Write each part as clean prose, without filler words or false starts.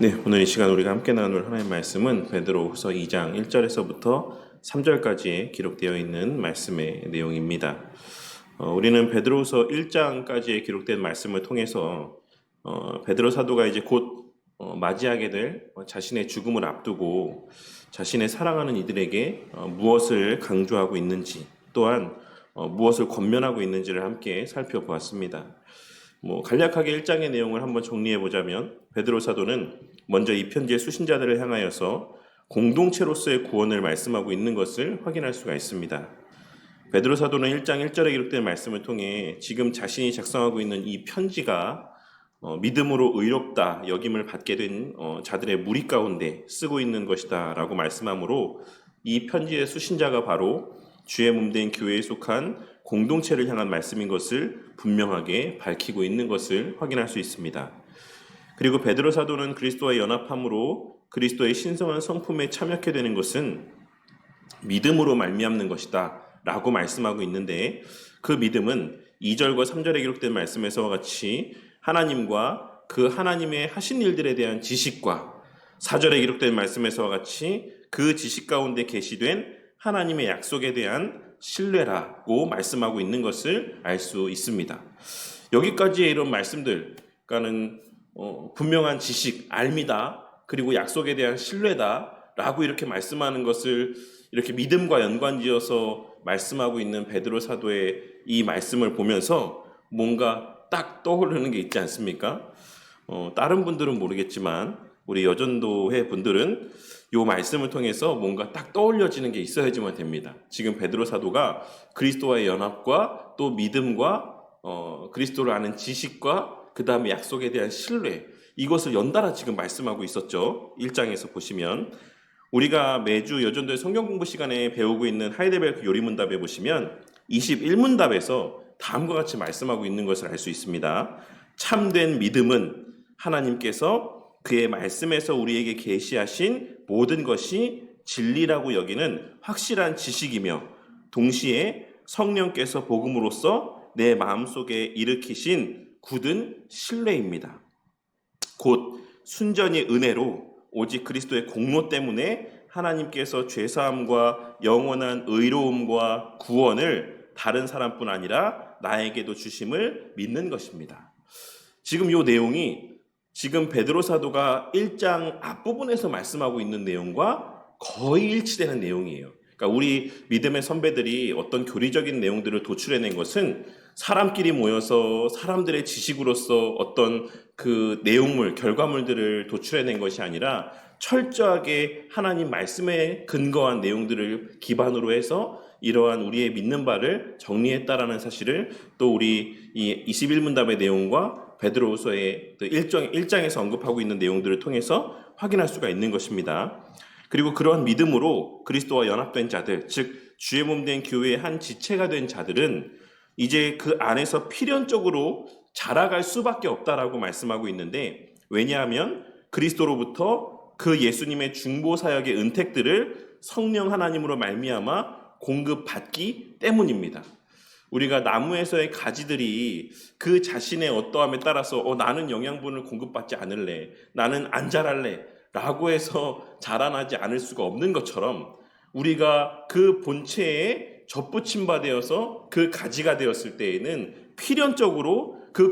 네, 오늘 이 시간 우리가 함께 나눌 하나님의 말씀은 베드로후서 2장 1절에서부터 3절까지에 기록되어 있는 말씀의 내용입니다. 우리는 베드로후서 1장까지에 기록된 말씀을 통해서 베드로 사도가 이제 곧 맞이하게 될 자신의 죽음을 앞두고 자신의 사랑하는 이들에게 무엇을 강조하고 있는지, 또한 무엇을 권면하고 있는지를 함께 살펴보았습니다. 간략하게 1장의 내용을 한번 정리해 보자면, 베드로 사도는 먼저 이 편지의 수신자들을 향하여서 공동체로서의 구원을 말씀하고 있는 것을 확인할 수가 있습니다. 베드로 사도는 1장 1절에 기록된 말씀을 통해 지금 자신이 작성하고 있는 이 편지가 믿음으로 의롭다 여김을 받게 된 자들의 무리 가운데 쓰고 있는 것이다 라고 말씀하므로, 이 편지의 수신자가 바로 주의 몸된 교회에 속한 공동체를 향한 말씀인 것을 분명하게 밝히고 있는 것을 확인할 수 있습니다. 그리고 베드로 사도는 그리스도와 연합함으로 그리스도의 신성한 성품에 참여하게 되는 것은 믿음으로 말미암는 것이다 라고 말씀하고 있는데, 그 믿음은 2절과 3절에 기록된 말씀에서와 같이 하나님과 그 하나님의 하신 일들에 대한 지식과, 4절에 기록된 말씀에서와 같이 그 지식 가운데 계시된 하나님의 약속에 대한 신뢰라고 말씀하고 있는 것을 알 수 있습니다. 여기까지의 이런 말씀들, 그러니까는 분명한 지식, 알미다, 그리고 약속에 대한 신뢰다 라고 이렇게 말씀하는 것을 이렇게 믿음과 연관지어서 말씀하고 있는 베드로 사도의 이 말씀을 보면서 뭔가 딱 떠오르는 게 있지 않습니까? 다른 분들은 모르겠지만 우리 여전도회 분들은 이 말씀을 통해서 뭔가 딱 떠올려지는 게 있어야지만 됩니다. 지금 베드로 사도가 그리스도와의 연합과 또 믿음과 그리스도를 아는 지식과 그 다음에 약속에 대한 신뢰, 이것을 연달아 지금 말씀하고 있었죠. 1장에서 보시면 우리가 매주 여전도의 성경 공부 시간에 배우고 있는 하이델베르크 요리문답에 보시면 21문답에서 다음과 같이 말씀하고 있는 것을 알 수 있습니다. 참된 믿음은 하나님께서 그의 말씀에서 우리에게 계시하신 모든 것이 진리라고 여기는 확실한 지식이며, 동시에 성령께서 복음으로써 내 마음속에 일으키신 굳은 신뢰입니다. 곧 순전히 은혜로 오직 그리스도의 공로 때문에 하나님께서 죄사함과 영원한 의로움과 구원을 다른 사람뿐 아니라 나에게도 주심을 믿는 것입니다. 지금 이 내용이 지금 베드로 사도가 1장 앞부분에서 말씀하고 있는 내용과 거의 일치되는 내용이에요. 그러니까 우리 믿음의 선배들이 어떤 교리적인 내용들을 도출해낸 것은 사람끼리 모여서 사람들의 지식으로서 어떤 그 내용물, 결과물들을 도출해낸 것이 아니라 철저하게 하나님 말씀에 근거한 내용들을 기반으로 해서 이러한 우리의 믿는 바를 정리했다라는 사실을 또 우리 이 21문답의 내용과 베드로후서의 1장에서 언급하고 있는 내용들을 통해서 확인할 수가 있는 것입니다. 그리고 그러한 믿음으로 그리스도와 연합된 자들, 즉 주의 몸된 교회의 한 지체가 된 자들은 이제 그 안에서 필연적으로 자라갈 수밖에 없다라고 말씀하고 있는데, 왜냐하면 그리스도로부터 그 예수님의 중보 사역의 은택들을 성령 하나님으로 말미암아 공급받기 때문입니다. 우리가 나무에서의 가지들이 그 자신의 어떠함에 따라서 나는 영양분을 공급받지 않을래, 나는 안 자랄래 라고 해서 자라나지 않을 수가 없는 것처럼, 우리가 그 본체에 접붙임 바 되어서 그 가지가 되었을 때에는 필연적으로 그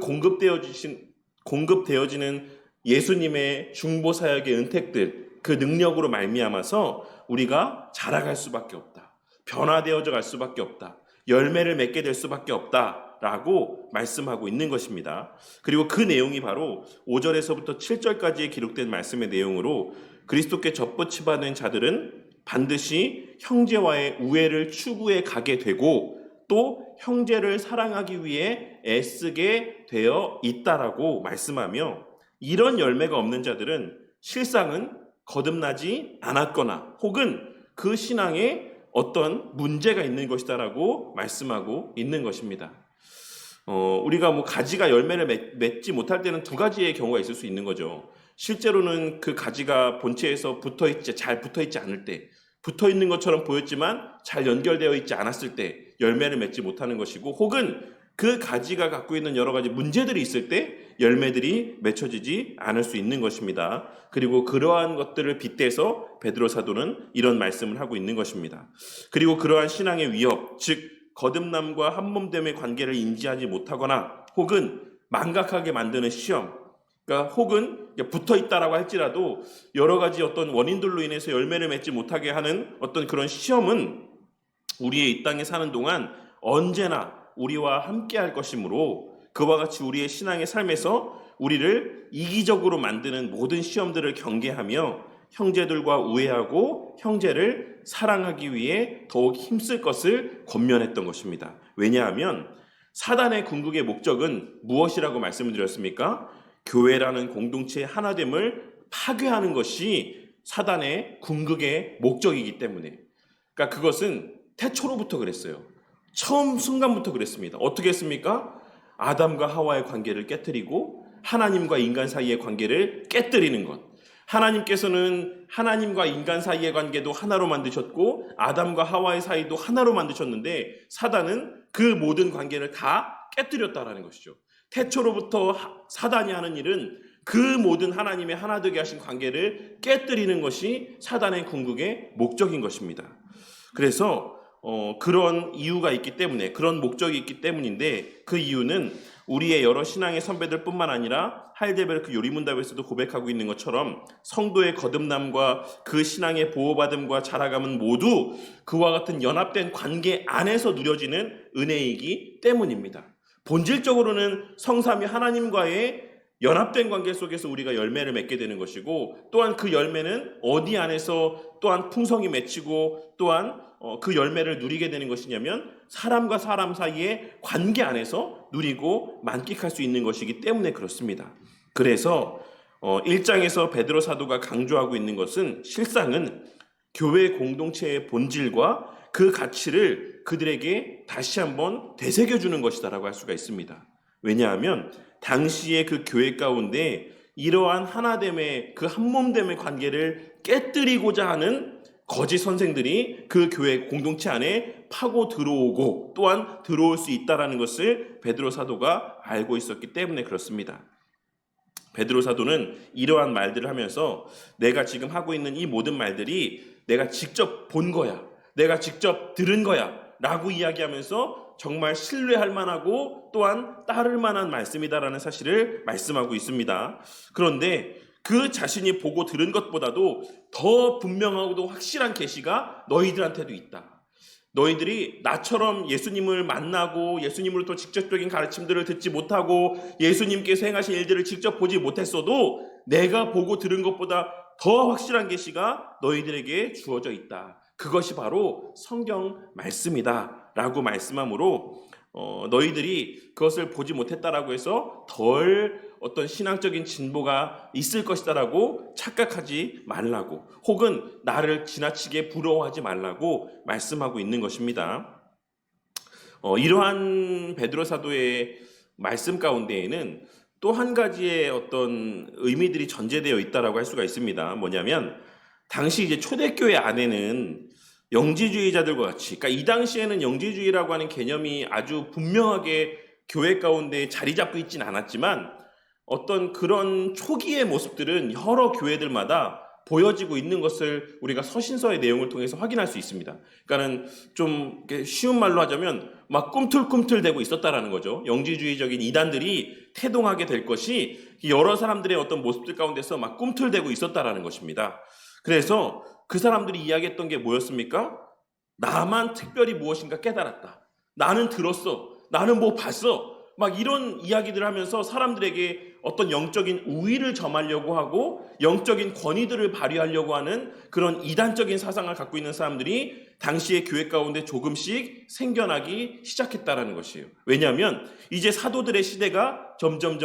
공급되어지는 예수님의 중보 사역의 은택들, 그 능력으로 말미암아서 우리가 자라갈 수밖에 없다, 변화되어져 갈 수밖에 없다, 열매를 맺게 될 수밖에 없다라고 말씀하고 있는 것입니다. 그리고 그 내용이 바로 5절에서부터 7절까지에 기록된 말씀의 내용으로, 그리스도께 접붙임받은 자들은 반드시 형제와의 우애를 추구해 가게 되고 또 형제를 사랑하기 위해 애쓰게 되어 있다라고 말씀하며, 이런 열매가 없는 자들은 실상은 거듭나지 않았거나 혹은 그 신앙에 어떤 문제가 있는 것이다라고 말씀하고 있는 것입니다. 우리가 가지가 열매를 맺지 못할 때는 두 가지의 경우가 있을 수 있는 거죠. 실제로는 그 가지가 본체에서 잘 붙어있지 않을 때, 붙어있는 것처럼 보였지만 잘 연결되어 있지 않았을 때, 열매를 맺지 못하는 것이고, 혹은 그 가지가 갖고 있는 여러 가지 문제들이 있을 때 열매들이 맺혀지지 않을 수 있는 것입니다. 그리고 그러한 것들을 빗대서 베드로 사도는 이런 말씀을 하고 있는 것입니다. 그리고 그러한 신앙의 위협, 즉 거듭남과 한몸됨의 관계를 인지하지 못하거나 혹은 망각하게 만드는 시험, 그러니까 혹은 붙어 있다라고 할지라도 여러 가지 어떤 원인들로 인해서 열매를 맺지 못하게 하는 어떤 그런 시험은 우리의 이 땅에 사는 동안 언제나 우리와 함께 할 것이므로, 그와 같이 우리의 신앙의 삶에서 우리를 이기적으로 만드는 모든 시험들을 경계하며 형제들과 우애하고 형제를 사랑하기 위해 더욱 힘쓸 것을 권면했던 것입니다. 왜냐하면 사단의 궁극의 목적은 무엇이라고 말씀을 드렸습니까? 교회라는 공동체의 하나됨을 파괴하는 것이 사단의 궁극의 목적이기 때문에, 그러니까 그것은 태초로부터 그랬어요. 처음 순간부터 그랬습니다. 어떻게 했습니까? 아담과 하와의 관계를 깨뜨리고 하나님과 인간 사이의 관계를 깨뜨리는 것. 하나님께서는 하나님과 인간 사이의 관계도 하나로 만드셨고 아담과 하와의 사이도 하나로 만드셨는데 사단은 그 모든 관계를 다 깨뜨렸다라는 것이죠. 태초로부터 사단이 하는 일은 그 모든 하나님의 하나 되게 하신 관계를 깨뜨리는 것이 사단의 궁극의 목적인 것입니다. 그래서 그런 이유가 있기 때문에, 그런 목적이 있기 때문인데, 그 이유는 우리의 여러 신앙의 선배들 뿐만 아니라 하이델베르크 요리문답에서도 고백하고 있는 것처럼 성도의 거듭남과 그 신앙의 보호받음과 자라감은 모두 그와 같은 연합된 관계 안에서 누려지는 은혜이기 때문입니다. 본질적으로는 성삼위 하나님과의 연합된 관계 속에서 우리가 열매를 맺게 되는 것이고, 또한 그 열매는 어디 안에서 또한 풍성히 맺히고 또한 그 열매를 누리게 되는 것이냐면 사람과 사람 사이의 관계 안에서 누리고 만끽할 수 있는 것이기 때문에 그렇습니다. 그래서 1장에서 베드로 사도가 강조하고 있는 것은 실상은 교회 공동체의 본질과 그 가치를 그들에게 다시 한번 되새겨주는 것이다라고 할 수가 있습니다. 왜냐하면 당시의 그 교회 가운데 이러한 하나됨의 그 한몸됨의 관계를 깨뜨리고자 하는 거짓 선생들이 그 교회 공동체 안에 파고 들어오고 또한 들어올 수 있다는 것을 베드로 사도가 알고 있었기 때문에 그렇습니다. 베드로 사도는 이러한 말들을 하면서 내가 지금 하고 있는 이 모든 말들이 내가 직접 본 거야, 내가 직접 들은 거야 라고 이야기하면서 정말 신뢰할 만하고 또한 따를 만한 말씀이다라는 사실을 말씀하고 있습니다. 그런데 그 자신이 보고 들은 것보다도 더 분명하고도 확실한 계시가 너희들한테도 있다. 너희들이 나처럼 예수님을 만나고 예수님으로부터 직접적인 가르침들을 듣지 못하고 예수님께서 행하신 일들을 직접 보지 못했어도 내가 보고 들은 것보다 더 확실한 계시가 너희들에게 주어져 있다. 그것이 바로 성경 말씀이다 라고 말씀하므로 너희들이 그것을 보지 못했다라고 해서 덜 어떤 신앙적인 진보가 있을 것이다라고 착각하지 말라고, 혹은 나를 지나치게 부러워하지 말라고 말씀하고 있는 것입니다. 이러한 베드로 사도의 말씀 가운데에는 또 한 가지의 어떤 의미들이 전제되어 있다라고 할 수가 있습니다. 뭐냐면 당시 이제 초대교회 안에는 영지주의자들과 같이, 그러니까 이 당시에는 영지주의라고 하는 개념이 아주 분명하게 교회 가운데 자리 잡고 있지는 않았지만 어떤 그런 초기의 모습들은 여러 교회들마다 보여지고 있는 것을 우리가 서신서의 내용을 통해서 확인할 수 있습니다. 그러니까는 좀 쉬운 말로 하자면 막 꿈틀꿈틀대고 있었다라는 거죠. 영지주의적인 이단들이 태동하게 될 것이 여러 사람들의 어떤 모습들 가운데서 막 꿈틀대고 있었다라는 것입니다. 그래서 그 사람들이 이야기했던 게 뭐였습니까? 나만 특별히 무엇인가 깨달았다. 나는 들었어. 나는 뭐 봤어. 막 이런 이야기들을 하면서 사람들에게 어떤 영적인 우위를 점하려고 하고 영적인 권위들을 발휘하려고 하는 그런 이단적인 사상을 갖고 있는 사람들이 당시의 교회 가운데 조금씩 생겨나기 시작했다라는 것이에요. 왜냐하면 이제 사도들의 시대가 점점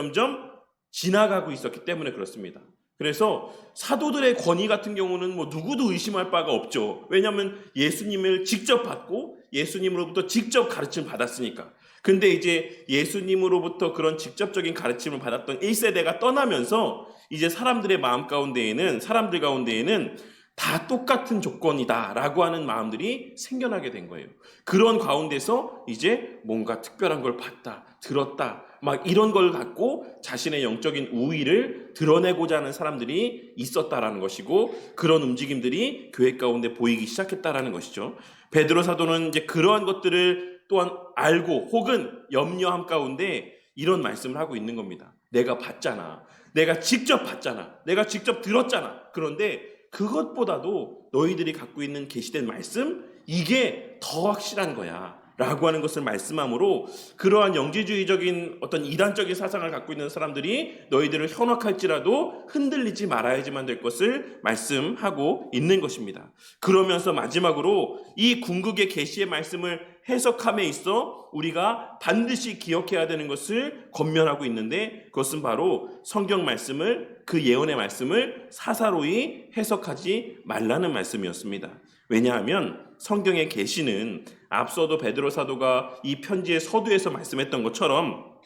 지나가고 있었기 때문에 그렇습니다. 그래서 사도들의 권위 같은 경우는 뭐 누구도 의심할 바가 없죠. 왜냐하면 예수님을 직접 받고 예수님으로부터 직접 가르침을 받았으니까. 근데 이제 예수님으로부터 그런 직접적인 가르침을 받았던 1세대가 떠나면서 이제 사람들 가운데에는 다 똑같은 조건이다라고 하는 마음들이 생겨나게 된 거예요. 그런 가운데서 이제 뭔가 특별한 걸 봤다, 들었다, 막 이런 걸 갖고 자신의 영적인 우위를 드러내고자 하는 사람들이 있었다라는 것이고, 그런 움직임들이 교회 가운데 보이기 시작했다라는 것이죠. 베드로 사도는 이제 그러한 것들을 또한 알고 혹은 염려함 가운데 이런 말씀을 하고 있는 겁니다. 내가 봤잖아. 내가 직접 봤잖아. 내가 직접 들었잖아. 그런데 그것보다도 너희들이 갖고 있는 계시된 말씀, 이게 더 확실한 거야 라고 하는 것을 말씀함으로, 그러한 영지주의적인 어떤 이단적인 사상을 갖고 있는 사람들이 너희들을 현혹할지라도 흔들리지 말아야지만 될 것을 말씀하고 있는 것입니다. 그러면서 마지막으로 이 궁극의 계시의 말씀을 해석함에 있어 우리가 반드시 기억해야 되는 것을 권면하고 있는데, 그것은 바로 성경 말씀을, 그 예언의 말씀을 사사로이 해석하지 말라는 말씀이었습니다. 왜냐하면 성경의 계시는 앞서도 베드로 사도가 이 편지의 서두에서 말씀했던 것처럼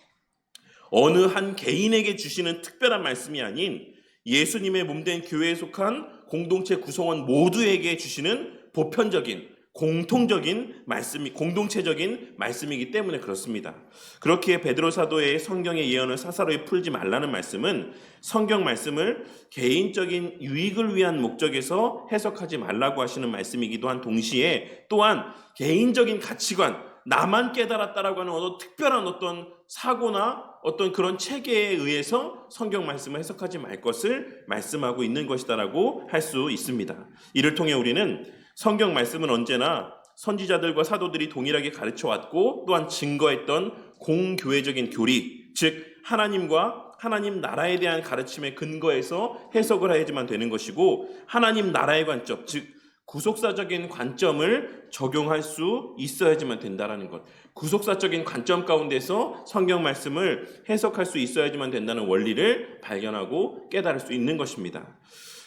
어느 한 개인에게 주시는 특별한 말씀이 아닌 예수님의 몸된 교회에 속한 공동체 구성원 모두에게 주시는 보편적인, 공통적인 말씀이, 공동체적인 말씀이기 때문에 그렇습니다. 그렇기에 베드로 사도의 성경의 예언을 사사로이 풀지 말라는 말씀은 성경 말씀을 개인적인 유익을 위한 목적에서 해석하지 말라고 하시는 말씀이기도 한 동시에, 또한 개인적인 가치관, 나만 깨달았다라고 하는 어떤 특별한 어떤 사고나 어떤 그런 체계에 의해서 성경 말씀을 해석하지 말 것을 말씀하고 있는 것이다라고 할 수 있습니다. 이를 통해 우리는 성경 말씀은 언제나 선지자들과 사도들이 동일하게 가르쳐왔고 또한 증거했던 공교회적인 교리, 즉 하나님과 하나님 나라에 대한 가르침의 근거에서 해석을 해야지만 되는 것이고, 하나님 나라의 관점, 즉 구속사적인 관점을 적용할 수 있어야지만 된다는 것, 구속사적인 관점 가운데서 성경 말씀을 해석할 수 있어야지만 된다는 원리를 발견하고 깨달을 수 있는 것입니다.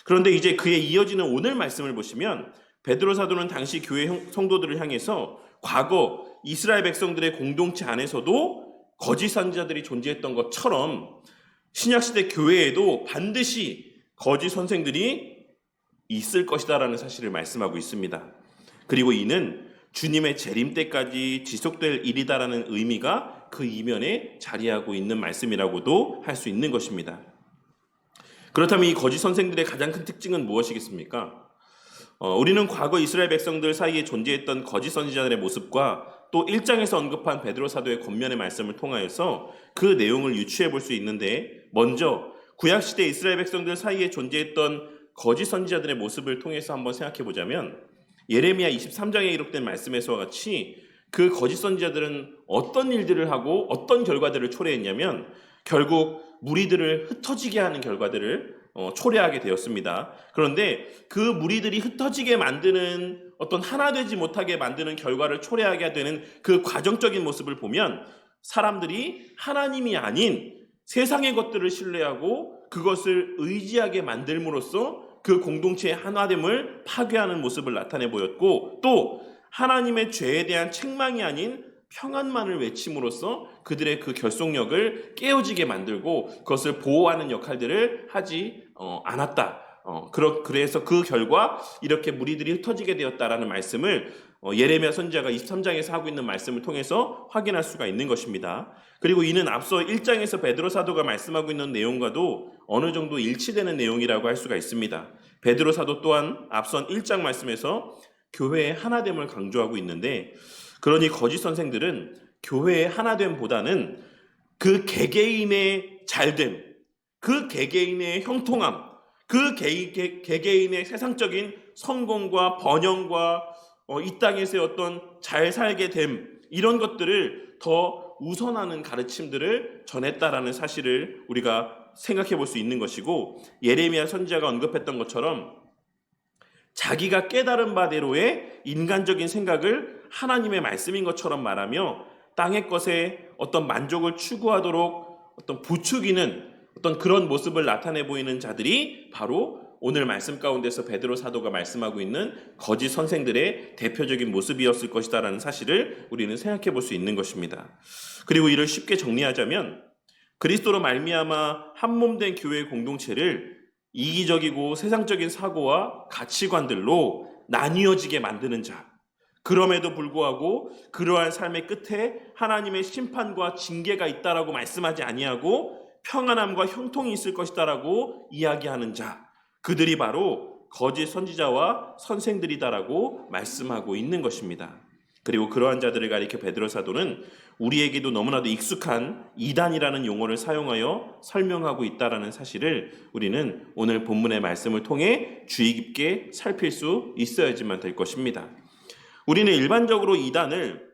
그런데 이제 그에 이어지는 오늘 말씀을 보시면 베드로 사도는 당시 교회 성도들을 향해서 과거 이스라엘 백성들의 공동체 안에서도 거짓 선지자들이 존재했던 것처럼 신약시대 교회에도 반드시 거짓 선생들이 있을 것이다라는 사실을 말씀하고 있습니다. 그리고 이는 주님의 재림 때까지 지속될 일이다라는 의미가 그 이면에 자리하고 있는 말씀이라고도 할 수 있는 것입니다. 그렇다면 이 거짓 선생들의 가장 큰 특징은 무엇이겠습니까? 우리는 과거 이스라엘 백성들 사이에 존재했던 거짓 선지자들의 모습과 또 1장에서 언급한 베드로 사도의 권면의 말씀을 통하여서 그 내용을 유추해 볼 수 있는데, 먼저 구약시대 이스라엘 백성들 사이에 존재했던 거짓 선지자들의 모습을 통해서 한번 생각해 보자면, 예레미야 23장에 기록된 말씀에서와 같이 그 거짓 선지자들은 어떤 일들을 하고 어떤 결과들을 초래했냐면 결국 무리들을 흩어지게 하는 결과들을 초래하게 되었습니다. 그런데 그 무리들이 흩어지게 만드는, 어떤 하나 되지 못하게 만드는 결과를 초래하게 되는 그 과정적인 모습을 보면 사람들이 하나님이 아닌 세상의 것들을 신뢰하고 그것을 의지하게 만들므로써 그 공동체의 하나됨을 파괴하는 모습을 나타내 보였고, 또 하나님의 죄에 대한 책망이 아닌 평안만을 외침으로써 그들의 그 결속력을 깨어지게 만들고 그것을 보호하는 역할들을 하지 않았다. 그래서 그 결과 이렇게 무리들이 흩어지게 되었다라는 말씀을 예레미야 선지자가 23장에서 하고 있는 말씀을 통해서 확인할 수가 있는 것입니다. 그리고 이는 앞서 1장에서 베드로 사도가 말씀하고 있는 내용과도 어느 정도 일치되는 내용이라고 할 수가 있습니다. 베드로 사도 또한 앞선 1장 말씀에서 교회의 하나됨을 강조하고 있는데, 그러니 거짓 선생들은 교회의 하나됨보다는 그 개개인의 잘됨, 그 개개인의 형통함, 그 개개인의 세상적인 성공과 번영과 이 땅에서의 어떤 잘 살게 됨, 이런 것들을 더 우선하는 가르침들을 전했다라는 사실을 우리가 생각해 볼 수 있는 것이고, 예레미야 선지자가 언급했던 것처럼 자기가 깨달은 바대로의 인간적인 생각을 하나님의 말씀인 것처럼 말하며 땅의 것에 어떤 만족을 추구하도록 어떤 부추기는 어떤 그런 모습을 나타내 보이는 자들이 바로 오늘 말씀 가운데서 베드로 사도가 말씀하고 있는 거짓 선생들의 대표적인 모습이었을 것이다라는 사실을 우리는 생각해 볼 수 있는 것입니다. 그리고 이를 쉽게 정리하자면 그리스도로 말미암아 한 몸된 교회의 공동체를 이기적이고 세상적인 사고와 가치관들로 나뉘어지게 만드는 자. 그럼에도 불구하고 그러한 삶의 끝에 하나님의 심판과 징계가 있다라고 말씀하지 아니하고 평안함과 형통이 있을 것이다라고 이야기하는 자. 그들이 바로 거짓 선지자와 선생들이다라고 말씀하고 있는 것입니다. 그리고 그러한 자들을 가리켜 베드로 사도는 우리에게도 너무나도 익숙한 이단이라는 용어를 사용하여 설명하고 있다라는 사실을 우리는 오늘 본문의 말씀을 통해 주의 깊게 살필 수 있어야지만 될 것입니다. 우리는 일반적으로 이단을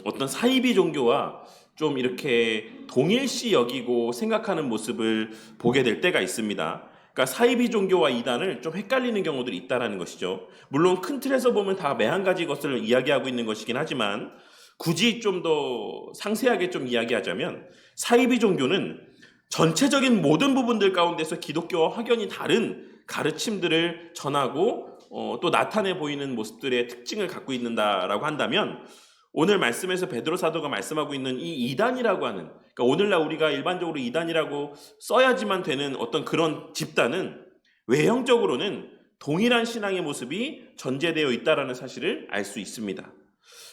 어떤 사이비 종교와 좀 이렇게 동일시 여기고 생각하는 모습을 보게 될 때가 있습니다. 그러니까 사이비 종교와 이단을 좀 헷갈리는 경우들이 있다는 것이죠. 물론 큰 틀에서 보면 다 매한 가지 것을 이야기하고 있는 것이긴 하지만 굳이 좀 더 상세하게 좀 이야기하자면 사이비 종교는 전체적인 모든 부분들 가운데서 기독교와 확연히 다른 가르침들을 전하고 또 나타내 보이는 모습들의 특징을 갖고 있는다라고 한다면 오늘 말씀에서 베드로 사도가 말씀하고 있는 이 이단이라고 하는, 그러니까 오늘날 우리가 일반적으로 이단이라고 써야지만 되는 어떤 그런 집단은 외형적으로는 동일한 신앙의 모습이 전제되어 있다는 사실을 알 수 있습니다.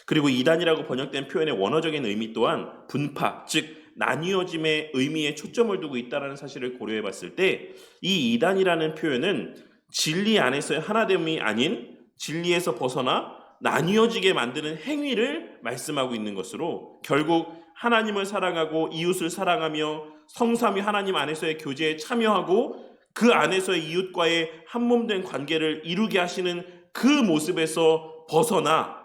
그리고 이단이라고 번역된 표현의 원어적인 의미 또한 분파, 즉 나뉘어짐의 의미에 초점을 두고 있다는 사실을 고려해 봤을 때 이 이단이라는 표현은 진리 안에서의 하나됨이 아닌 진리에서 벗어나 나뉘어지게 만드는 행위를 말씀하고 있는 것으로 결국 하나님을 사랑하고 이웃을 사랑하며 성삼위 하나님 안에서의 교제에 참여하고 그 안에서의 이웃과의 한몸된 관계를 이루게 하시는 그 모습에서 벗어나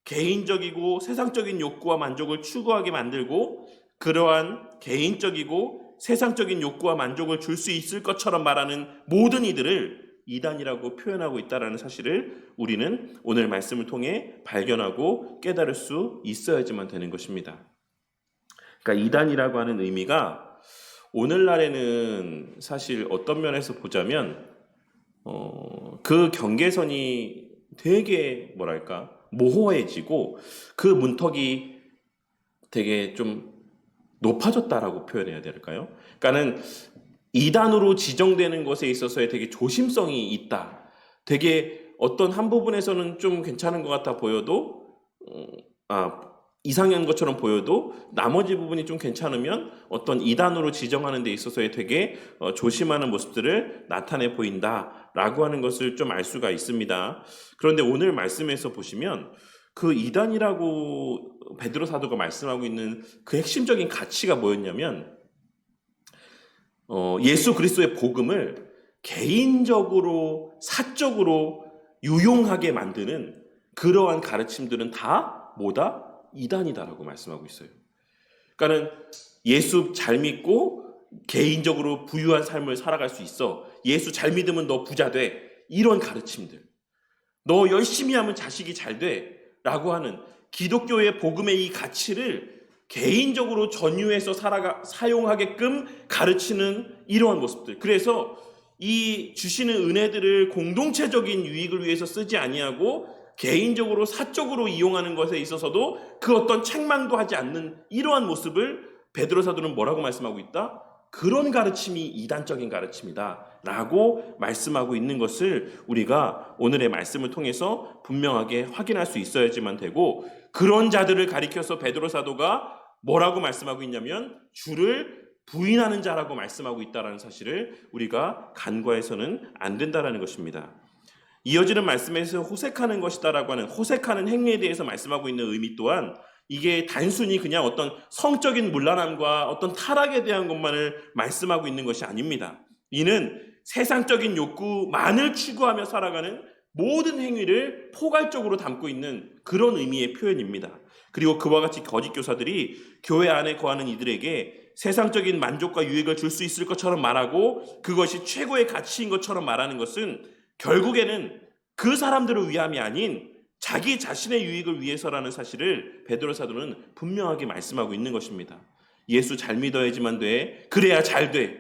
개인적이고 세상적인 욕구와 만족을 추구하게 만들고 그러한 개인적이고 세상적인 욕구와 만족을 줄 수 있을 것처럼 말하는 모든 이들을 이단이라고 표현하고 있다는 사실을 우리는 오늘 말씀을 통해 발견하고 깨달을 수 있어야지만 되는 것입니다. 그러니까 이단이라고 하는 의미가 오늘날에는 사실 어떤 면에서 보자면 그 경계선이 되게 모호해지고 그 문턱이 되게 좀 높아졌다라고 표현해야 될까요? 그러니까는 이단으로 지정되는 것에 있어서의 되게 조심성이 있다. 되게 어떤 한 부분에서는 좀 괜찮은 것 같아 보여도 이상한 것처럼 보여도 나머지 부분이 좀 괜찮으면 어떤 이단으로 지정하는 데 있어서의 되게 조심하는 모습들을 나타내 보인다라고 하는 것을 좀 알 수가 있습니다. 그런데 오늘 말씀에서 보시면 그 이단이라고 베드로 사도가 말씀하고 있는 그 핵심적인 가치가 뭐였냐면 예수 그리스도의 복음을 개인적으로 사적으로 유용하게 만드는 그러한 가르침들은 다 뭐다? 이단이다라고 말씀하고 있어요. 그러니까는 예수 잘 믿고 개인적으로 부유한 삶을 살아갈 수 있어. 예수 잘 믿으면 너 부자 돼. 이런 가르침들. 너 열심히 하면 자식이 잘 돼. 라고 하는 기독교의 복음의 이 가치를 개인적으로 전유해서 사용하게끔 가르치는 이러한 모습들. 그래서 이 주시는 은혜들을 공동체적인 유익을 위해서 쓰지 아니하고 개인적으로 사적으로 이용하는 것에 있어서도 그 어떤 책망도 하지 않는 이러한 모습을 베드로 사도는 뭐라고 말씀하고 있다? 그런 가르침이 이단적인 가르침이다 라고 말씀하고 있는 것을 우리가 오늘의 말씀을 통해서 분명하게 확인할 수 있어야지만 되고, 그런 자들을 가리켜서 베드로 사도가 뭐라고 말씀하고 있냐면 주를 부인하는 자라고 말씀하고 있다는 사실을 우리가 간과해서는 안 된다는 것입니다. 이어지는 말씀에서 호색하는 것이다라고 하는 호색하는 행위에 대해서 말씀하고 있는 의미 또한 이게 단순히 그냥 어떤 성적인 문란함과 어떤 타락에 대한 것만을 말씀하고 있는 것이 아닙니다. 이는 세상적인 욕구만을 추구하며 살아가는 모든 행위를 포괄적으로 담고 있는 그런 의미의 표현입니다. 그리고 그와 같이 거짓 교사들이 교회 안에 거하는 이들에게 세상적인 만족과 유익을 줄 수 있을 것처럼 말하고 그것이 최고의 가치인 것처럼 말하는 것은 결국에는 그 사람들을 위함이 아닌 자기 자신의 유익을 위해서라는 사실을 베드로 사도는 분명하게 말씀하고 있는 것입니다. 예수 잘 믿어야지만 돼. 그래야 잘 돼.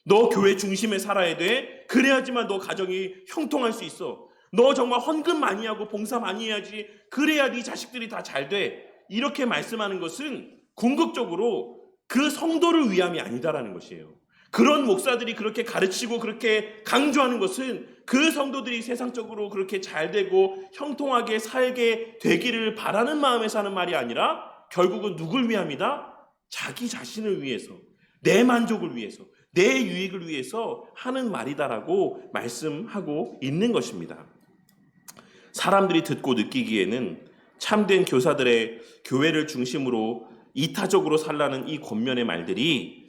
너 교회 중심에 살아야 돼. 그래야지만 너 가정이 형통할 수 있어. 너 정말 헌금 많이 하고 봉사 많이 해야지. 그래야 네 자식들이 다 잘 돼. 이렇게 말씀하는 것은 궁극적으로 그 성도를 위함이 아니다라는 것이에요. 그런 목사들이 그렇게 가르치고 그렇게 강조하는 것은 그 성도들이 세상적으로 그렇게 잘 되고 형통하게 살게 되기를 바라는 마음에서 하는 말이 아니라 결국은 누굴 위함이다? 자기 자신을 위해서, 내 만족을 위해서, 내 유익을 위해서 하는 말이다라고 말씀하고 있는 것입니다. 사람들이 듣고 느끼기에는 참된 교사들의 교회를 중심으로 이타적으로 살라는 이 권면의 말들이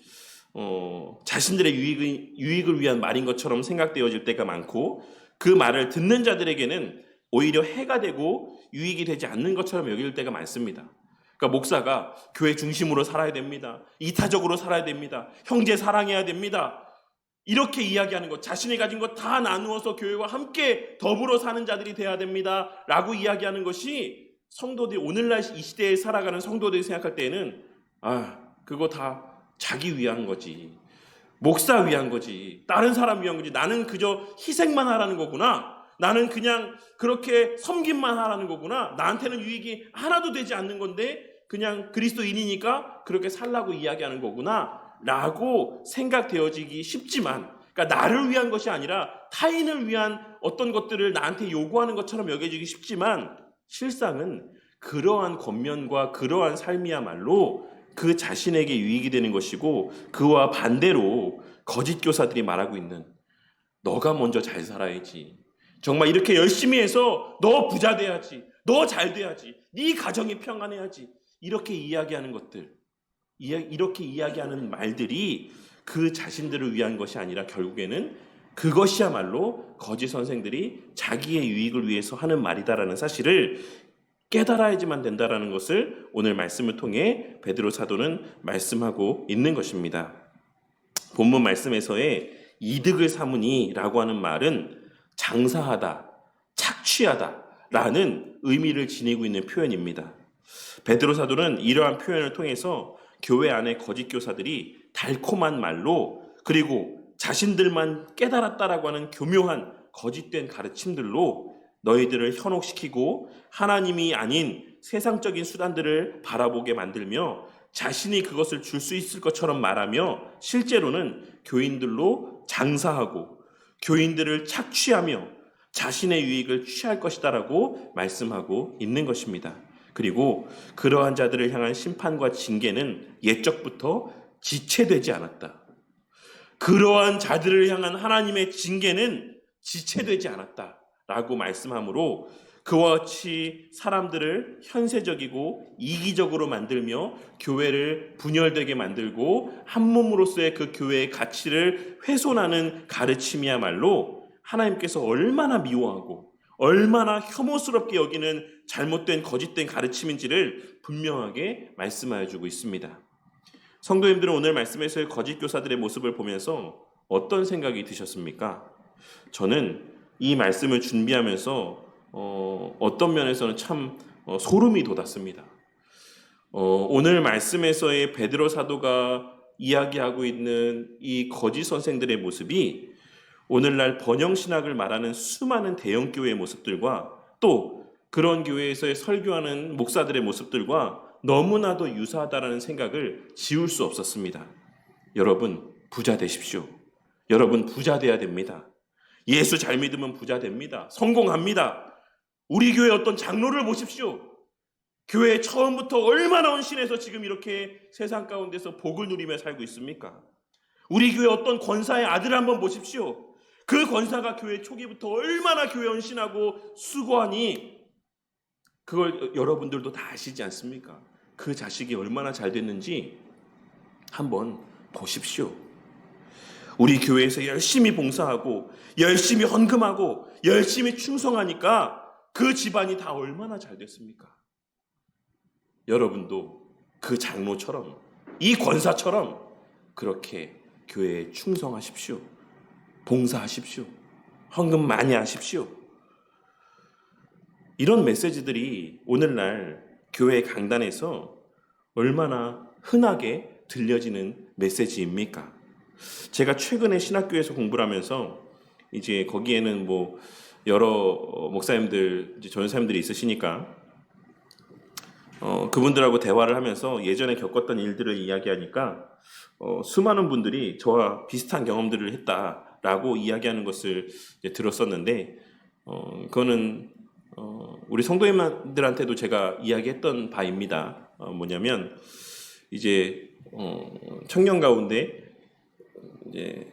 자신들의 유익을 위한 말인 것처럼 생각되어질 때가 많고, 그 말을 듣는 자들에게는 오히려 해가 되고 유익이 되지 않는 것처럼 여길 때가 많습니다. 그러니까 목사가 교회 중심으로 살아야 됩니다. 이타적으로 살아야 됩니다. 형제 사랑해야 됩니다. 이렇게 이야기하는 것, 자신이 가진 것 다 나누어서 교회와 함께 더불어 사는 자들이 돼야 됩니다 라고 이야기하는 것이 성도들이, 오늘날 이 시대에 살아가는 성도들이 생각할 때에는 그거 다 자기 위한 거지, 목사 위한 거지, 다른 사람 위한 거지, 나는 그저 희생만 하라는 거구나, 나는 그냥 그렇게 섬김만 하라는 거구나, 나한테는 유익이 하나도 되지 않는 건데 그냥 그리스도인이니까 그렇게 살라고 이야기하는 거구나 라고 생각되어지기 쉽지만, 그러니까 나를 위한 것이 아니라 타인을 위한 어떤 것들을 나한테 요구하는 것처럼 여겨지기 쉽지만, 실상은 그러한 권면과 그러한 삶이야말로 그 자신에게 유익이 되는 것이고, 그와 반대로 거짓 교사들이 말하고 있는 너가 먼저 잘 살아야지, 정말 이렇게 열심히 해서 너 부자 돼야지, 너 잘 돼야지, 네 가정이 평안해야지, 이렇게 이야기하는 것들, 이렇게 이야기하는 말들이 그 자신들을 위한 것이 아니라 결국에는 그것이야말로 거짓 선생들이 자기의 유익을 위해서 하는 말이다라는 사실을 깨달아야지만 된다라는 것을 오늘 말씀을 통해 베드로 사도는 말씀하고 있는 것입니다. 본문 말씀에서의 이득을 삼으니라고 하는 말은 장사하다, 착취하다 라는 의미를 지니고 있는 표현입니다. 베드로 사도는 이러한 표현을 통해서 교회 안의 거짓 교사들이 달콤한 말로, 그리고 자신들만 깨달았다라고 하는 교묘한 거짓된 가르침들로 너희들을 현혹시키고 하나님이 아닌 세상적인 수단들을 바라보게 만들며 자신이 그것을 줄 수 있을 것처럼 말하며 실제로는 교인들로 장사하고 교인들을 착취하며 자신의 유익을 취할 것이다라고 말씀하고 있는 것입니다. 그리고 그러한 자들을 향한 심판과 징계는 옛적부터 지체되지 않았다. 그러한 자들을 향한 하나님의 징계는 지체되지 않았다 라고 말씀하므로, 그와 같이 사람들을 현세적이고 이기적으로 만들며 교회를 분열되게 만들고 한 몸으로서의 그 교회의 가치를 훼손하는 가르침이야말로 하나님께서 얼마나 미워하고 얼마나 혐오스럽게 여기는 잘못된 거짓된 가르침인지를 분명하게 말씀하여 주고 있습니다. 성도님들은 오늘 말씀에서의 거짓 교사들의 모습을 보면서 어떤 생각이 드셨습니까? 저는 이 말씀을 준비하면서 어떤 면에서는 참 소름이 돋았습니다. 오늘 말씀에서의 베드로 사도가 이야기하고 있는 이 거짓 선생들의 모습이 오늘날 번영신학을 말하는 수많은 대형교회의 모습들과 또 그런 교회에서의 설교하는 목사들의 모습들과 너무나도 유사하다는 생각을 지울 수 없었습니다. 여러분, 부자 되십시오. 여러분, 부자 돼야 됩니다. 예수 잘 믿으면 부자 됩니다. 성공합니다. 우리 교회 어떤 장로를 보십시오. 교회 처음부터 얼마나 헌신해서 지금 이렇게 세상 가운데서 복을 누리며 살고 있습니까? 우리 교회 어떤 권사의 아들을 한번 보십시오. 그 권사가 교회 초기부터 얼마나 교회 헌신하고 수고하니 그걸 여러분들도 다 아시지 않습니까? 그 자식이 얼마나 잘 됐는지 한번 보십시오. 우리 교회에서 열심히 봉사하고 열심히 헌금하고 열심히 충성하니까 그 집안이 다 얼마나 잘 됐습니까? 여러분도 그 장로처럼, 이 권사처럼 그렇게 교회에 충성하십시오. 봉사하십시오. 헌금 많이 하십시오. 이런 메시지들이 오늘날 교회 강단에서 얼마나 흔하게 들려지는 메시지입니까? 제가 최근에 신학교에서 공부를 하면서 이제 거기에는 뭐 여러 목사님들, 전사님들이 있으시니까 그분들하고 대화를 하면서 예전에 겪었던 일들을 이야기하니까 수많은 분들이 저와 비슷한 경험들을 했다라고 이야기하는 것을 이제 들었었는데 그거는 우리 성도님들한테도 제가 이야기했던 바입니다. 뭐냐면 이제 청년 가운데 이제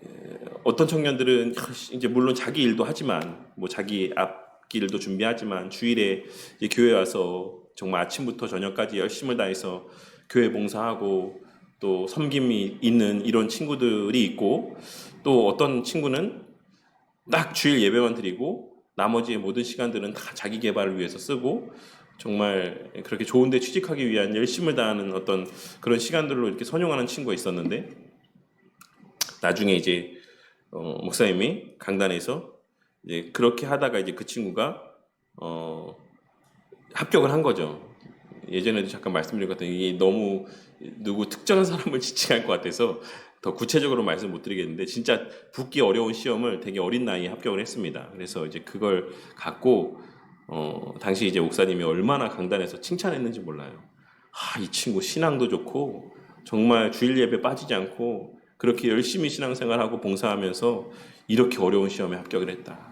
어떤 청년들은 이제 물론 자기 일도 하지만 뭐 자기 앞길도 준비하지만 주일에 이제 교회 와서 정말 아침부터 저녁까지 열심을 다해서 교회 봉사하고 또 섬김이 있는 이런 친구들이 있고 또 어떤 친구는 딱 주일 예배만 드리고 나머지의 모든 시간들은 다 자기 개발을 위해서 쓰고 정말 그렇게 좋은 데 취직하기 위한 열심을 다하는 어떤 그런 시간들로 이렇게 선용하는 친구가 있었는데 나중에 이제 목사님이 강단에서 이제 그렇게 하다가 이제 그 친구가 합격을 한 거죠. 예전에도 잠깐 말씀드린 것 같아요. 이게 너무 누구 특정한 사람을 지칭할 것 같아서 더 구체적으로 말씀 못 드리겠는데 진짜 붙기 어려운 시험을 되게 어린 나이에 합격을 했습니다. 그래서 이제 그걸 갖고 당시 이제 목사님이 얼마나 강단에서 칭찬했는지 몰라요. 이 친구 신앙도 좋고 정말 주일 예배 빠지지 않고 그렇게 열심히 신앙생활하고 봉사하면서 이렇게 어려운 시험에 합격을 했다.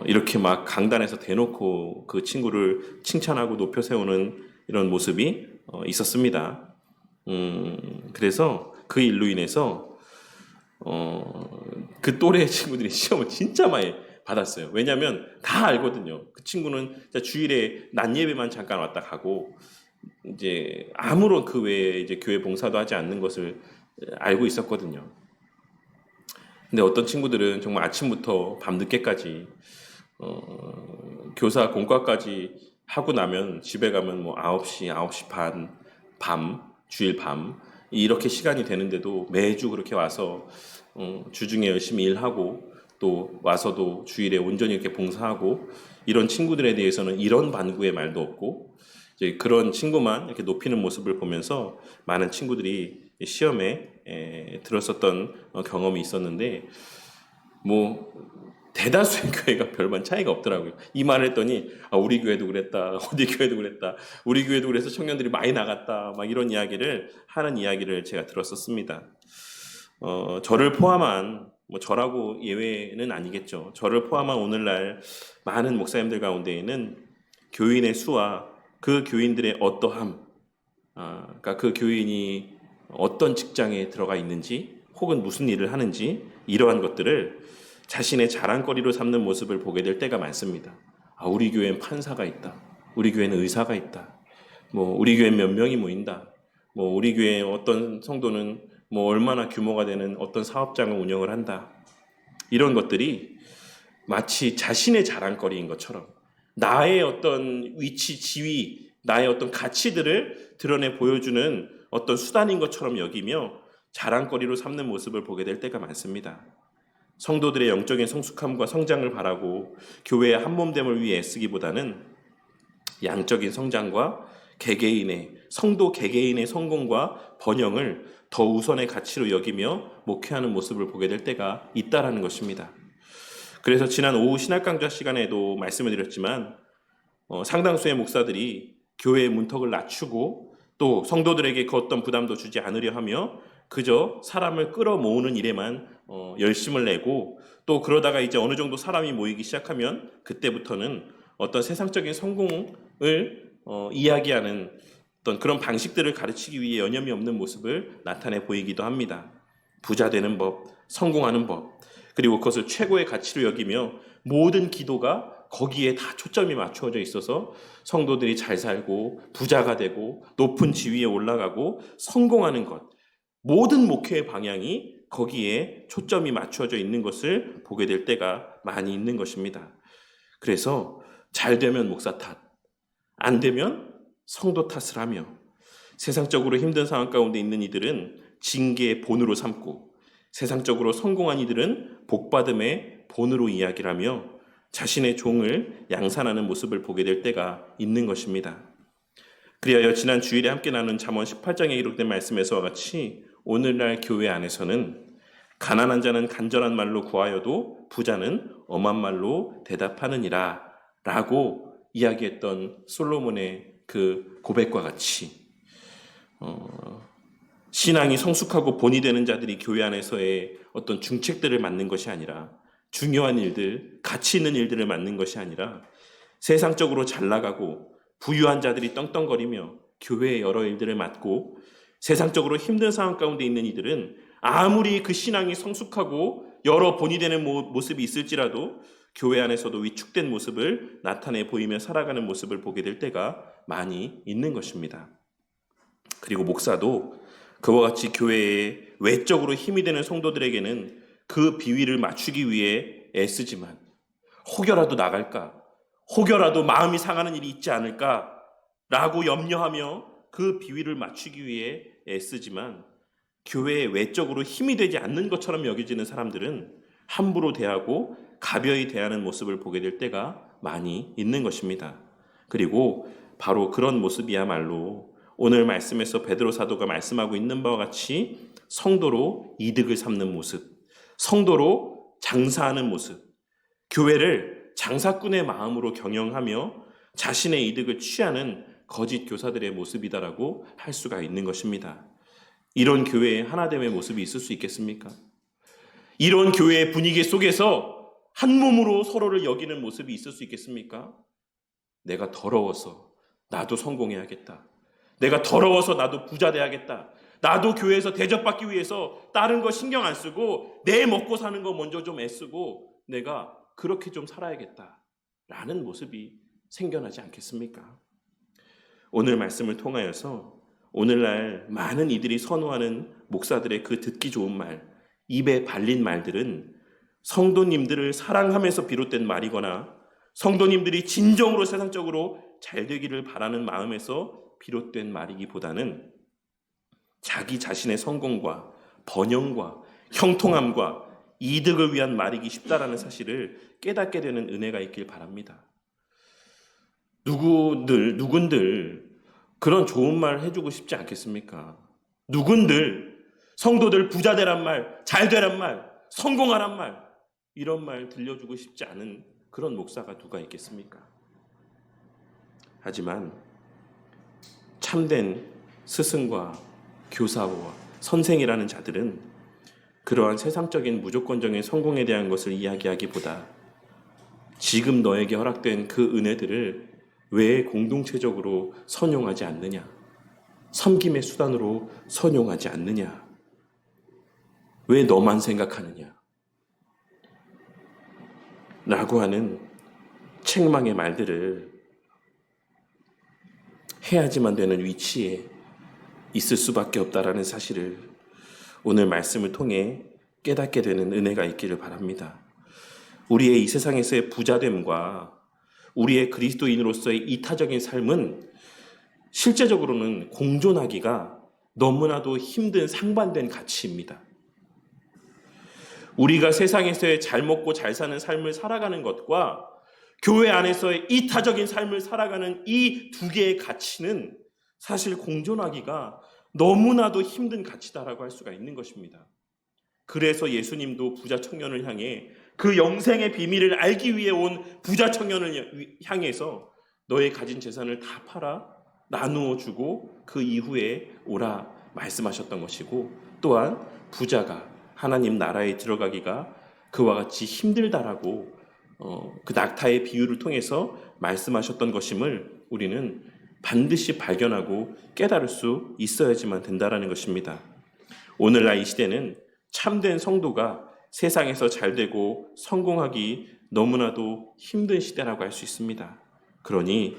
이렇게 막 강단에서 대놓고 그 친구를 칭찬하고 높여 세우는 이런 모습이 있었습니다. 그래서 그 일로 인해서 그 또래 친구들이 시험을 진짜 많이 받았어요. 왜냐하면 다 알거든요. 그 친구는 주일에 낮 예배만 잠깐 왔다 가고 이제 아무런 그 외에 이제 교회 봉사도 하지 않는 것을 알고 있었거든요. 근데 어떤 친구들은 정말 아침부터 밤 늦게까지 교사 공과까지 하고 나면 집에 가면 뭐 9시, 9시 반, 주일 밤 이렇게 시간이 되는데도 매주 그렇게 와서 주중에 열심히 일하고 또 와서도 주일에 온전히 이렇게 봉사하고 이런 친구들에 대해서는 이런 반구의 말도 없고 이제 그런 친구만 이렇게 높이는 모습을 보면서 많은 친구들이 시험에 들었었던 경험이 있었는데 뭐 대다수의 교회가 별반 차이가 없더라고요. 이 말을 했더니 우리 교회도 그랬다, 어디 교회도 그랬다, 우리 교회도 그래서 청년들이 많이 나갔다, 막 이런 이야기를 하는 이야기를 제가 들었었습니다. 저를 포함한 뭐 저라고 예외는 아니겠죠. 저를 포함한 오늘날 많은 목사님들 가운데에는 교인의 수와 그 교인들의 어떠함, 그러니까 그 교인이 어떤 직장에 들어가 있는지 혹은 무슨 일을 하는지 이러한 것들을 자신의 자랑거리로 삼는 모습을 보게 될 때가 많습니다. 우리 교회엔 판사가 있다. 우리 교회는 의사가 있다. 뭐 우리 교회엔 몇 명이 모인다. 뭐 우리 교회 어떤 성도는 뭐 얼마나 규모가 되는 어떤 사업장을 운영을 한다. 이런 것들이 마치 자신의 자랑거리인 것처럼 나의 어떤 위치, 지위, 나의 어떤 가치들을 드러내 보여주는 어떤 수단인 것처럼 여기며 자랑거리로 삼는 모습을 보게 될 때가 많습니다. 성도들의 영적인 성숙함과 성장을 바라고 교회의 한몸됨을 위해 애쓰기보다는 양적인 성장과 성도 개개인의 성공과 번영을 더 우선의 가치로 여기며 목회하는 모습을 보게 될 때가 있다라는 것입니다. 그래서 지난 오후 신학 강좌 시간에도 말씀을 드렸지만 상당수의 목사들이 교회의 문턱을 낮추고 또 성도들에게 그 어떤 부담도 주지 않으려 하며 그저 사람을 끌어모으는 일에만 열심을 내고 또 그러다가 이제 어느 정도 사람이 모이기 시작하면 그때부터는 어떤 세상적인 성공을 이야기하는 어떤 그런 방식들을 가르치기 위해 여념이 없는 모습을 나타내 보이기도 합니다. 부자 되는 법, 성공하는 법, 그리고 그것을 최고의 가치로 여기며 모든 기도가 거기에 다 초점이 맞추어져 있어서 성도들이 잘 살고 부자가 되고 높은 지위에 올라가고 성공하는 것, 모든 목회의 방향이 거기에 초점이 맞추어져 있는 것을 보게 될 때가 많이 있는 것입니다. 그래서 잘 되면 목사 탓, 안 되면 성도 탓을 하며 세상적으로 힘든 상황 가운데 있는 이들은 징계의 본으로 삼고 세상적으로 성공한 이들은 복받음의 본으로 이야기를 하며 자신의 종을 양산하는 모습을 보게 될 때가 있는 것입니다. 그리하여 지난 주일에 함께 나눈 잠언 18장에 기록된 말씀에서와 같이 오늘날 교회 안에서는 가난한 자는 간절한 말로 구하여도 부자는 엄한 말로 대답하느니라 라고 이야기했던 솔로몬의 그 고백과 같이 신앙이 성숙하고 본이 되는 자들이 교회 안에서의 어떤 중책들을 맡는 것이 아니라 중요한 일들, 가치 있는 일들을 맡는 것이 아니라 세상적으로 잘 나가고 부유한 자들이 떵떵거리며 교회의 여러 일들을 맡고 세상적으로 힘든 상황 가운데 있는 이들은 아무리 그 신앙이 성숙하고 여러 본이 되는 모습이 있을지라도 교회 안에서도 위축된 모습을 나타내 보이며 살아가는 모습을 보게 될 때가 많이 있는 것입니다. 그리고 목사도 그와 같이 교회에 외적으로 힘이 되는 성도들에게는 그 비위를 맞추기 위해 애쓰지만 혹여라도 나갈까, 혹여라도 마음이 상하는 일이 있지 않을까 라고 염려하며 그 비위를 맞추기 위해 애쓰지만 교회에 외적으로 힘이 되지 않는 것처럼 여겨지는 사람들은 함부로 대하고 가벼이 대하는 모습을 보게 될 때가 많이 있는 것입니다. 그리고 바로 그런 모습이야말로 오늘 말씀에서 베드로 사도가 말씀하고 있는 바와 같이 성도로 이득을 삼는 모습, 성도로 장사하는 모습, 교회를 장사꾼의 마음으로 경영하며 자신의 이득을 취하는 거짓 교사들의 모습이다라고 할 수가 있는 것입니다. 이런 교회에 하나됨의 모습이 있을 수 있겠습니까? 이런 교회의 분위기 속에서 한 몸으로 서로를 여기는 모습이 있을 수 있겠습니까? 내가 더러워서 나도 성공해야겠다. 내가 더러워서 나도 부자 돼야겠다. 나도 교회에서 대접받기 위해서 다른 거 신경 안 쓰고 내 먹고 사는 거 먼저 좀 애쓰고 내가 그렇게 좀 살아야겠다 라는 모습이 생겨나지 않겠습니까? 오늘 말씀을 통하여서 오늘날 많은 이들이 선호하는 목사들의 그 듣기 좋은 말, 입에 발린 말들은 성도님들을 사랑하면서 비롯된 말이거나 성도님들이 진정으로 세상적으로 잘 되기를 바라는 마음에서 비롯된 말이기보다는 자기 자신의 성공과 번영과 형통함과 이득을 위한 말이기 쉽다라는 사실을 깨닫게 되는 은혜가 있길 바랍니다. 누군들 그런 좋은 말 해주고 싶지 않겠습니까? 누군들 성도들 부자 되란 말, 잘 되란 말, 성공하란 말 이런 말 들려주고 싶지 않은 그런 목사가 누가 있겠습니까? 하지만 참된 스승과 교사와 선생이라는 자들은 그러한 세상적인 무조건적인 성공에 대한 것을 이야기하기보다 지금 너에게 허락된 그 은혜들을 왜 공동체적으로 선용하지 않느냐? 섬김의 수단으로 선용하지 않느냐? 왜 너만 생각하느냐? 라고 하는 책망의 말들을 해야지만 되는 위치에 있을 수밖에 없다라는 사실을 오늘 말씀을 통해 깨닫게 되는 은혜가 있기를 바랍니다. 우리의 이 세상에서의 부자됨과 우리의 그리스도인으로서의 이타적인 삶은 실제적으로는 공존하기가 너무나도 힘든 상반된 가치입니다. 우리가 세상에서의 잘 먹고 잘 사는 삶을 살아가는 것과 교회 안에서의 이타적인 삶을 살아가는 이 두 개의 가치는 사실 공존하기가 너무나도 힘든 가치다라고 할 수가 있는 것입니다. 그래서 예수님도 부자 청년을 향해 그 영생의 비밀을 알기 위해 온 부자 청년을 향해서 너의 가진 재산을 다 팔아 나누어 주고 그 이후에 오라 말씀하셨던 것이고, 또한 부자가 하나님 나라에 들어가기가 그와 같이 힘들다라고 그 낙타의 비유를 통해서 말씀하셨던 것임을 우리는 반드시 발견하고 깨달을 수 있어야지만 된다라는 것입니다. 오늘날 이 시대는 참된 성도가 세상에서 잘 되고 성공하기 너무나도 힘든 시대라고 할 수 있습니다. 그러니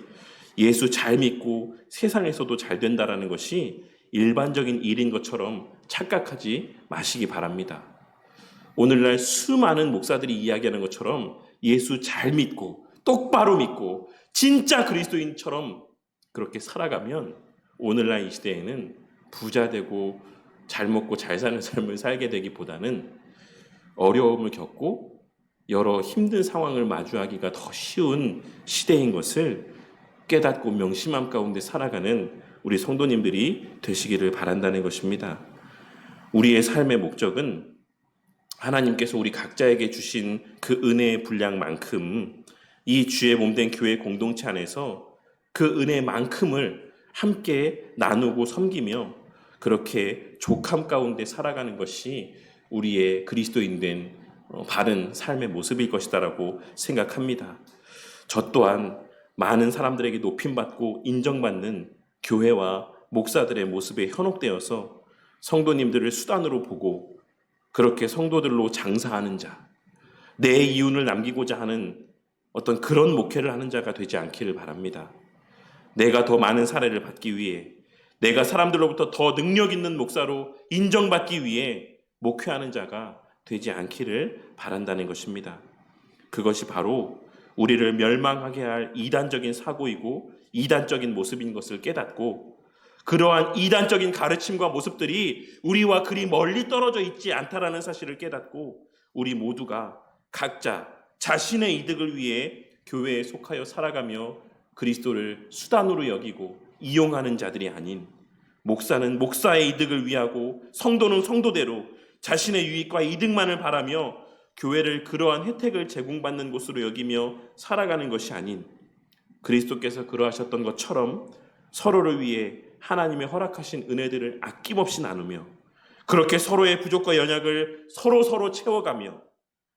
예수 잘 믿고 세상에서도 잘 된다라는 것이 일반적인 일인 것처럼 착각하지 마시기 바랍니다. 오늘날 수많은 목사들이 이야기하는 것처럼 예수 잘 믿고 똑바로 믿고 진짜 그리스도인처럼 그렇게 살아가면 오늘날 이 시대에는 부자 되고 잘 먹고 잘 사는 삶을 살게 되기보다는 어려움을 겪고 여러 힘든 상황을 마주하기가 더 쉬운 시대인 것을 깨닫고 명심함 가운데 살아가는 우리 성도님들이 되시기를 바란다는 것입니다. 우리의 삶의 목적은 하나님께서 우리 각자에게 주신 그 은혜의 분량만큼 이 주의 몸된 교회 공동체 안에서 그 은혜만큼을 함께 나누고 섬기며 그렇게 족함 가운데 살아가는 것이 우리의 그리스도인된 바른 삶의 모습일 것이다라고 생각합니다. 저 또한 많은 사람들에게 높임받고 인정받는 교회와 목사들의 모습에 현혹되어서 성도님들을 수단으로 보고 그렇게 성도들로 장사하는 자, 내 이윤을 남기고자 하는 어떤 그런 목회를 하는 자가 되지 않기를 바랍니다. 내가 더 많은 사례를 받기 위해, 내가 사람들로부터 더 능력 있는 목사로 인정받기 위해 목회하는 자가 되지 않기를 바란다는 것입니다. 그것이 바로 우리를 멸망하게 할 이단적인 사고이고 이단적인 모습인 것을 깨닫고 그러한 이단적인 가르침과 모습들이 우리와 그리 멀리 떨어져 있지 않다라는 사실을 깨닫고 우리 모두가 각자 자신의 이득을 위해 교회에 속하여 살아가며 그리스도를 수단으로 여기고 이용하는 자들이 아닌 목사는 목사의 이득을 위하고 성도는 성도대로 자신의 유익과 이득만을 바라며 교회를 그러한 혜택을 제공받는 곳으로 여기며 살아가는 것이 아닌 그리스도께서 그러하셨던 것처럼 서로를 위해 하나님의 허락하신 은혜들을 아낌없이 나누며 그렇게 서로의 부족과 연약을 서로 채워가며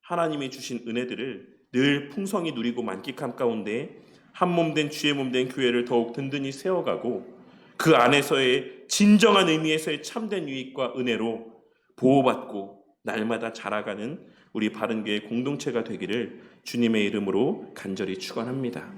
하나님이 주신 은혜들을 늘 풍성히 누리고 만끽함 가운데 한 몸된 주의 몸된 교회를 더욱 든든히 세워가고 그 안에서의 진정한 의미에서의 참된 유익과 은혜로 보호받고 날마다 자라가는 우리 바른교회 공동체가 되기를 주님의 이름으로 간절히 축원합니다.